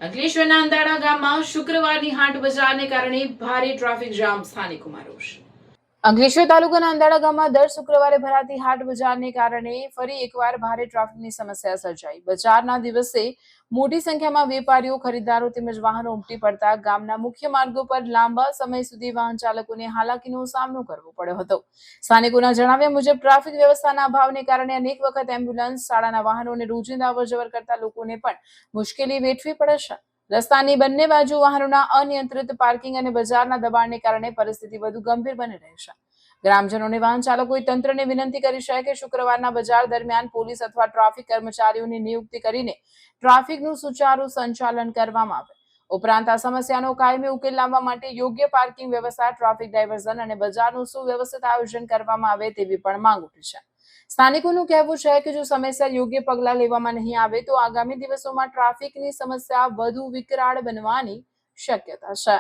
અંકલેશ્વરના અંદાડા ગામમાં શુક્રવારની હાટ બજારને કારણે ભારે ટ્રાફિક જામ, સ્થાનિકોમાં રોષ। અંકલેશ્વર તાલુકાના અંદાડા ગામમાં દર શુક્રવારે ભરાતી હાટ બજારને કારણે ફરી એકવાર ભારે ટ્રાફિકની સમસ્યા સર્જાઈ। બજારના દિવસે મોટી સંખ્યામાં વેપારીઓ, ખરીદદારો તેમજ વાહનો ઉમટી પડતા ગામના મુખ્ય માર્ગો પર લાંબા સમય સુધી વાહન ચાલકોને હાલાકીનો સામનો કરવો પડ્યો હતો। સ્થાનિકોના જણાવ્યા મુજબ ટ્રાફિક વ્યવસ્થાના અભાવને કારણે અનેક વખત એમ્બ્યુલન્સ, શાળાના વાહનો અને રોજિંદા અવરજવર કરતા લોકોને પણ મુશ્કેલી વેઠવી પડે છે। રસ્તાની બંને બાજુ વાહનોના અનિયંત્રિત પાર્કિંગ અને બજારના દબાણને કારણે પરિસ્થિતિ વધુ ગંભીર બની રહી છે। ગ્રામજનોને વાહન ચાલકોએ તંત્રને વિનંતી કરી છે કે શુક્રવારના બજાર દરમિયાન પોલીસ અથવા ટ્રાફિક કર્મચારીઓની નિયુક્તિ કરીને ટ્રાફિકનું સુચારુ સંચાલન કરવામાં આવે। ઉપરાંત આ સમસ્યાનો કાયમી ઉકેલ લાવવા માટે યોગ્ય પાર્કિંગ વ્યવસ્થા, ટ્રાફિક ડાયવર્ઝન અને બજારનું સુવ્યવસ્થિત આયોજન કરવામાં આવે તેવી પણ માંગ ઉઠી છે। સ્થાનિકોનું કહેવું છે કે જો સમયસર યોગ્ય પગલાં લેવામાં નહીં આવે તો આગામી દિવસોમાં ટ્રાફિકની સમસ્યા વધુ વિકરાળ બનવાની શક્યતા છે।